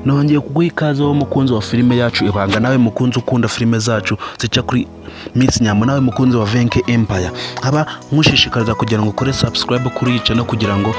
nongeye kuguha ikaze wo mukunzi wa filime yacu ibanga, nawe mukunzi ukunda filime zacu zica kuri Miss Nyambo, nawe mukunzi wa Venke Empire, nkaba nkushishikariza kugira ngo ukore subscribe kuri iyi channel kugira ngo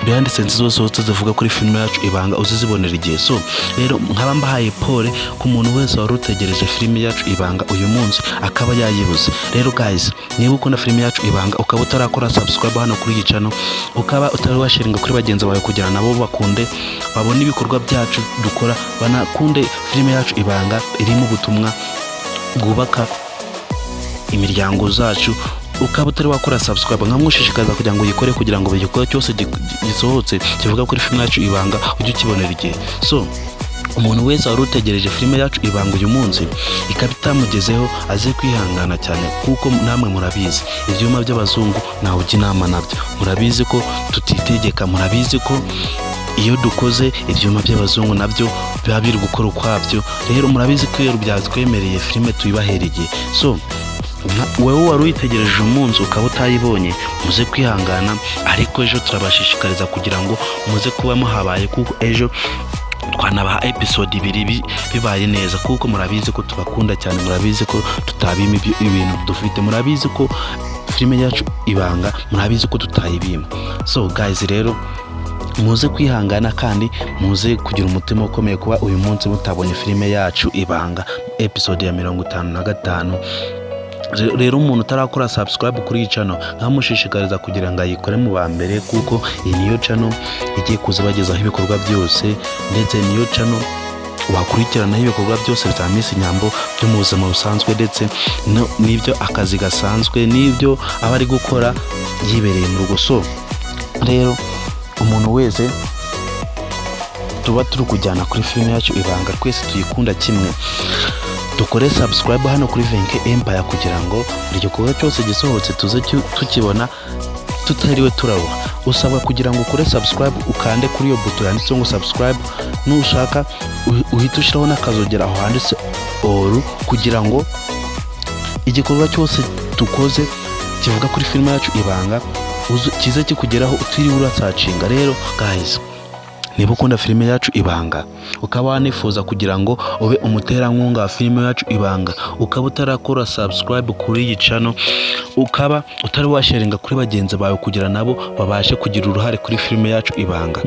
behind the scenes zose zivuga kuri filime yacu ibanga uzizibonera igihe. So rero nkaba mbahaye pole ku muntu wese wari utegereje filime yacu ibanga uyu munsi akaba yayibuze. Rero guys, niba ukunda filime yacu ibanga ukaba utarakora subscribe hano kuri iyi channel, ukaba utari washaringa kuri bagenzi bawe kugira nabo bakunde babone ibikorwa byacu dukora, banakunde filime yacu ibanga irimo ubutumwa bwubaka imiryango zacu, ukaba utari wakora subscribe nkamushishikaza kugira ngo yikore kugira ngo bigikora cyose gisohotse kivuga kuri filime yacu ibanga ujye ukibonera igihe. So umuntu wese wari utegereje filime yacu ibanga uyu munsi ikaba itamugezeho aze kwihangana cyane, kuko namwe murabizi ibyuma by'abazungu nawe ujya inama nabyo, murabizi ko tutitegeka, murabizi ko iyo dukoze ibyuma by'abazungu nabyo biba biri gukora ukwabyo. Rero murabizi ko iyo byatwemereye filime tuyibahereye. So wewe wari uyitegereje umunsi ukaba utayibonye muze kwihangana, ariko ejo turabashishikariza kugira ngo muze kuba muhabaye, kuko ejo twanabaha episode 2 bibaye neza, kuko murabizi ko tubakunda cyane, murabizi ko tutabima ibintu dufite, murabizi ko filime yacu ibanga murabizi ko tutayibima. So guys, rero muze kwihangana kandi muze kugira umutima ukomeye kuba uyu munsi mutabonye filime yacu ibanga episode ya 55. Rero umuntu utarakora subscribe kuri iyi channel nkamushishikariza kugira ngo ayikore mu ba mbere, kuko iyi niyo channel igiye kuzabagezaho ibikorwa byose, ndetse niyo channel wakurikirana ibikorwa byose bya Miss Nyambo byo mu buzima busanzwe, ndetse n'ibyo akazi gasanzwe, n'ibyo aba ari gukora yibereye mu rugo. So rero umuntu wese tuba turi kujyana kuri filime yacu ibanga twese tuyikunda kimwe, dukore subscribe hano kuri Venke Empire kugira ngo buri gikorwa cyose gisohotse tuze tukibona tutariwe turabona. Usabwa kugira ngo ukore subscribe ukande kuri iyo buto yanditse ngo subscribe, nushaka uhita ushiraho n'akazogera aho handitse all, kugira ngo igikorwa cyose tukoze kivuga kuri filime yacu ibanga kize kikugeraho utiriwe urasacinga. Rero guys, niba ukunda filime yacu ibanga ukaba wanifuza kugira ngo ube umuterankunga wa filime yacu ibanga, ukaba utarakora subscribe kuri iyi channel, ukaba utari washaringa kuri bagenzi bawe kugira nabo babashe kugira uruhare kuri filime yacu ibanga,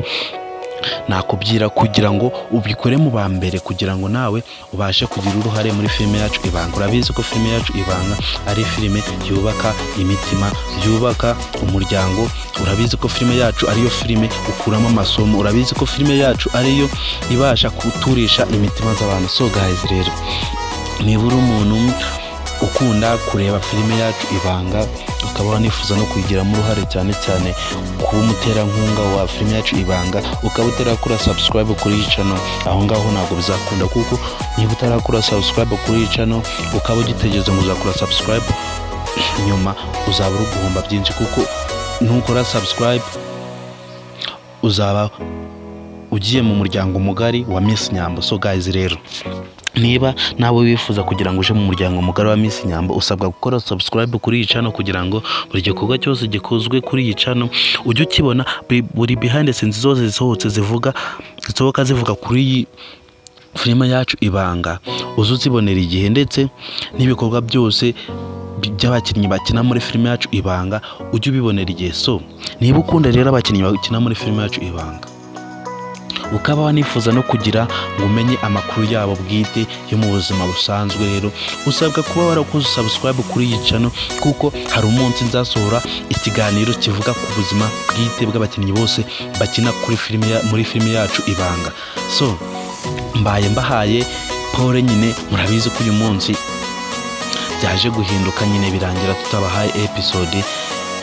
nakubwira kugira ngo ubikore mu ba mbere kugira ngo nawe ubashe kugira uruhare muri filime yacu ibanga. Urabizi ko filime yacu ibanga ari filime yubaka imitima, yubaka umuryango. Urabizi ko filime yacu ariyo filime ukuramo amasomo, urabizi ko filime yacu ariyo ibasha kuturisha imitima z'abantu. So guys, rero niba uri umuntu ukunda kureba filime yacu ibanga ukaba wanifuza no kuyigiramo uruhare, cyane cyane kuba umuterankunga wa filime yacu ibanga, ukaba utarakora subscribe kuri iyi channel, aho ngaho ntabwo bizakunda, kuko niba utarakora subscribe kuri iyi channel ukaba ugitegereje ngo uzakora subscribe, nyuma uzaba uri guhomba byinshi, kuko ntukora subscribe uzaba ugiye mu muryango mugari wa Miss Nyambo. So guys, rero niba nawe wifuza kugira ngo uje mu muryango mugari wa Miss Nyambo usabwa gukora subscribe kuri iyi channel kugira ngo buri gikorwa cyose gikozwe kuri iyi channel ujye ukibona, buri behind the scenes zose zisohotse zivuga kuri iyi filime yacu ibanga uzuzibonera igihe, ndetse n'ibikorwa byose by'abakinnyi bakina muri filime yacu ibanga ujye ubibonera igihe. So niba ukunda rero abakinnyi bakina muri filime yacu ibanga ukaba wanifuza no kugira ngo umenye amakuru yabo bwite yo mu buzima busanzwe, rero usabwa kuba warakoze subscribe kuri iyi channel, kuko hari umunsi nzasohora ikiganiro kivuga ku buzima bwite bw'abakinnyi bose bakina muri filime yacu ibanga. So mbahaye pole nyine, murabizi ko uyu munsi byaje guhinduka nyine, birangira tutabahaye episode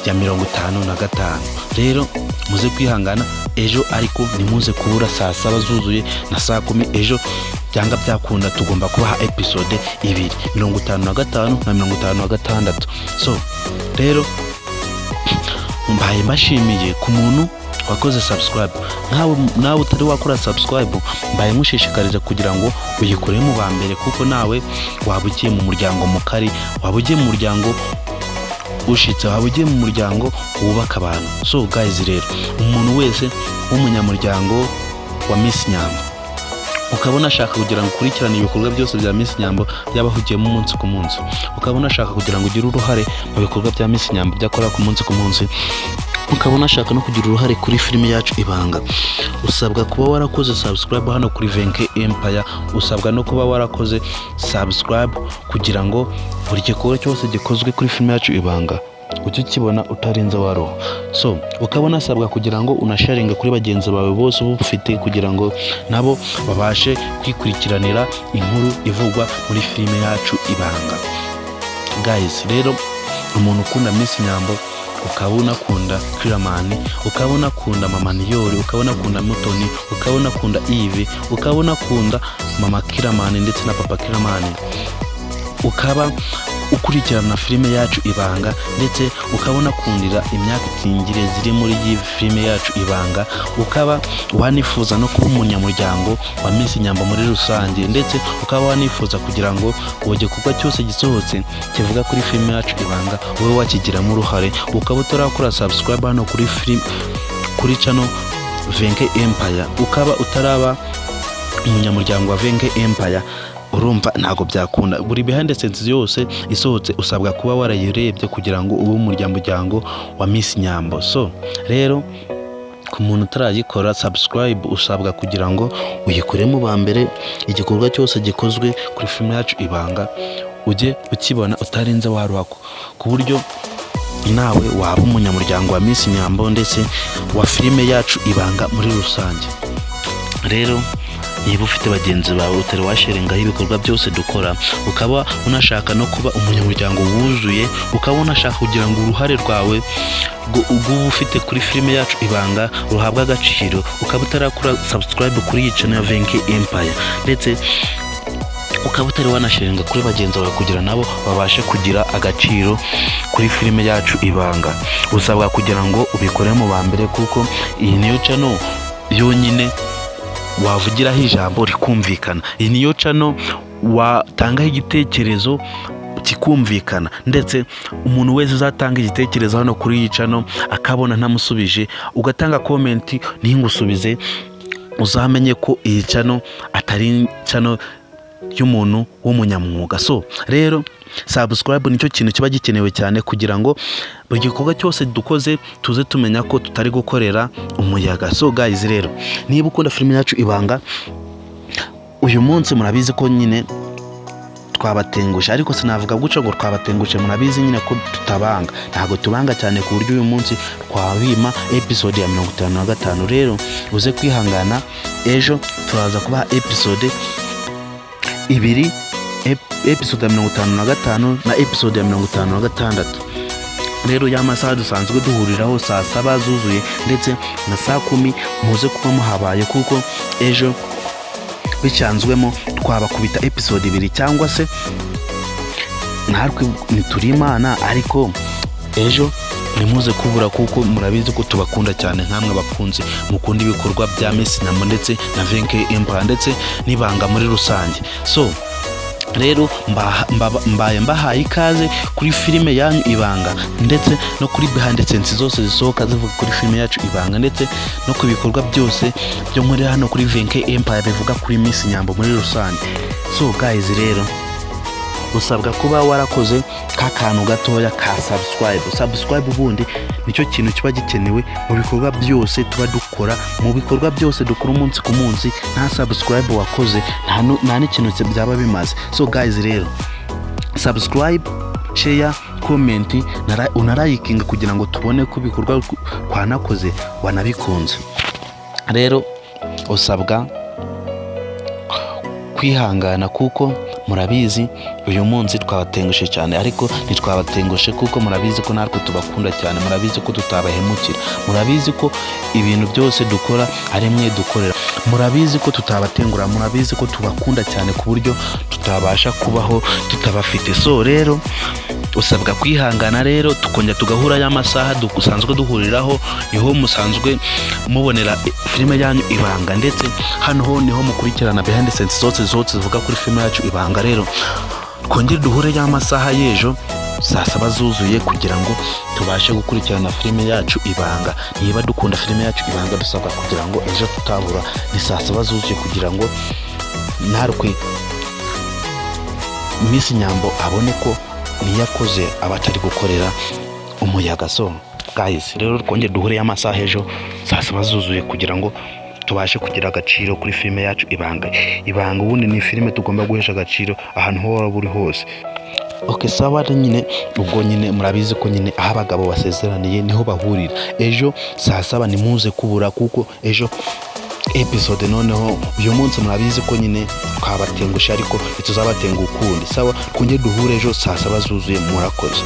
ya 55. Rero muze kwihangana ejo, ariko nimuze kubura saa 7 zuzuye na saa 10 ejo byanga byakunda tugomba kubaha episode 2, 55 na 56. So rero mbashimiye ku muntu wakoze subscribe, nawe utari wakora subscribe mbaye mushishikariza kugira ngo uyikore mu ba mbere, kuko nawe wabugiye mu muryango mukari, wabugiye mu muryango ushitse, waba ugiye mu muryango wubaka abantu. So guys, rero umuntu wese w'umunyamuryango wa Miss Nyambo ukaba unashaka kugira ngo ukurikirane ibikorwa byose bya Miss Nyambo byabahugiyemo umunsi ku munsi, ukaba unashaka kugira ngo ugire uruhare mu bikorwa bya Miss Nyambo byakora ku munsi ku munsi, ukaba unashaka no kugira uruhare kuri filime yacu Ibanga, usabwa kuba warakoze subscribe hano kuri Venke Empire, usabwa no kuba warakoze subscribe kugira ngo buri gikorwa cyose gikozwe kuri filime yacu Ibanga ujye ukibona utarinze waroha. So ukaba unasabwa kugira ngo unasharinge kuri bagenzi bawe bose ubufite kugira ngo nabo babashe kwikurikiranira inkuru ivugwa muri filime yacu Ibanga. Guys, rero umuntu ukunda Miss Nyambo, ukaba unakunda Kiramani, ukaba unakunda Mama Niyori, ukaba unakunda Mutoni, ukaba unakunda Yves, ukaba unakunda Mama Kiramani ndetse na Papa Kiramani, ukaba ukurikirana filime yacu Ibanga ndetse ukaba unakundira imyaka itingire ziri muri iyi filime yacu Ibanga, ukaba wanifuza no kuba umunyamuryango wa Miss Nyambo muri rusange, ndetse ukaba wanifuza kugira ngo uwo gikorwa cyose gisohotse kivuga kuri filime yacu Ibanga wowe wakigiramo uruhare, ukaba utarakora subscribe hano kuri channel Venke Empire, ukaba utaraba umunyamuryango wa Venke Empire, urumva ntago byakunda. Buri behind scenes yose isohotse usabwa kuba warayirebye kugira ngo ube umuryango wa Miss Nyambo. So rero ku muntu utarayikora subscribe usabwa kugira ngo uyikoremo ba mbere, igikorwa cyose gikozwe kuri filime yacu Ibanga ujye ukibona utarinze waruha, ku buryo nawe waba umunyamuryango wa Miss Nyambo ndetse wa filime yacu Ibanga muri rusange. Rero niba ufite bagenzi bawe utari washaringaho ibikorwa byose dukora, ukaba unashaka no kuba umunyamuryango wuzuye, ukaba unashaka kugira ngo uruhare rwawe uba ufite kuri filime yacu Ibanga ruhabwa agaciro, ukaba utarakora subscribe kuri iyi channel ya Venke Empire, ndetse ukaba utari wanasharinga kuri bagenzi bawe kugira nabo babashe kugira agaciro kuri filime yacu Ibanga, usabwa kugira ngo ubikore mu ba mbere, kuko iyi niyo channel yonyine wavugiraho ijambo rikumvikana, iyi niyo channel watangaho igitekerezo kikumvikana, ndetse umuntu wese uzatanga igitekerezo hano kuri iyi channel akabona ntamusubije, ugatanga comment ntingusubize, uzamenye ko iyi channel atari channel y'umuntu w'umunyamwuga. So rero subscribe nicyo kintu kiba gikenewe cyane kugira ngo buri gikorwa cyose dukoze tuze tumenya ko tutari gukorera umuyaga. So guys, rero niba ukunda filime yacu Ibanga, uyu munsi murabizi ko nyine twabatengushe, ariko sinavuga guca ngo twabatengushe, murabizi nyine ko tutabanga, ntago tubanga cyane ku buryo uyu munsi twabima episode ya 55. Rero uze kwihangana, ejo turaza kubaha episode ibiri, episode ya 55 na episode ya 56. Rero ya masaha dusanzwe duhuriraho saa 7 zuzuye ndetse na saa 10 muze kuba muhabaye, kuko ejo bicyanzwemo twabakubita episode 2 cyangwa se natwe niturimana, ariko ejo nimuze kubura, kuko murabizi ko tubakunda cyane nkamwe bakunzi mukunda ibikorwa bya Miss Nyambo ndetse na Venke Empire ndetse n'Ibanga muri rusange. So rero mbahaye ikaze kuri filime yanyu Ibanga, ndetse no kuri behind scenes zose zisohoka zivuga kuri filime yacu Ibanga, ndetse no ku bikorwa byose byo muri hano kuri Venke Empire bivuga kuri Miss Nyambo muri rusange. So guys, rero usabwa kuba warakoze kakantu gatoya ka subscribe ubundi nicyo kintu kiba gikenewe mu bikorwa byose tuba dukora, mu bikorwa byose dukora umunsi ku munsi. Nta subscribe wakoze nta n'ikintu byaba bimaze. So guys, rero subscribe, share, comment, unarayikinga kugira ngo tubone ko ibikorwa twanakoze wanabikunze. Rero usabwa kwihangana, kuko murabizi uyu munsi twabatengushe cyane, ariko ntitwabatengushe kuko murabizi ko natwe tubakunda cyane, murabizi ko tutabahemukira, murabizi ko ibintu byose dukora ari mwe dukorera, murabizi ko tutabatengura, murabizi ko tubakunda cyane ku buryo tutabasha kubaho tutabafite. So rero usabwa kwihangana, rero tukongera tugahura ya masaha dusanzwe duhuriraho, niho musanzwe mubonera filime yanyu Ibanga, ndetse hano ho niho mukurikirana behind scenes zose zivuga kuri filime yacu Ibanga. Rero twongere duhure ya masaha y'ejo saa 7 zuzuye kugira ngo tubashe gukurikirana filime yacu Ibanga. Niba dukunda filime yacu Ibanga, dusabwa kugira ngo ejo tutabura ni saa 7 zuzuye kugira ngo narwe Miss Nyambo abone ko niyakoze abatari gukorera umuyaga. So guys, rero twongeye duhure amasaha ejo saa 7 zuzuye kugira ngo tubashe kugira agaciro kuri filime yacu Ibanga. Ubundi ni filime tugomba guhesha agaciro ahantu ho buri hose. Okay, sawa nyine, ubwo nyine murabizi ko nyine aho abagabo basezeraniye niho bahurira. Ejo saa 7 nimuze kubura, kuko ejo episode noneho uyu munsi murabizi ko nyine twabatengusha, ariko tuzabatenga ukundi. Sawa, twongeye duhure ejo saa 7 zuzuye. Murakoze.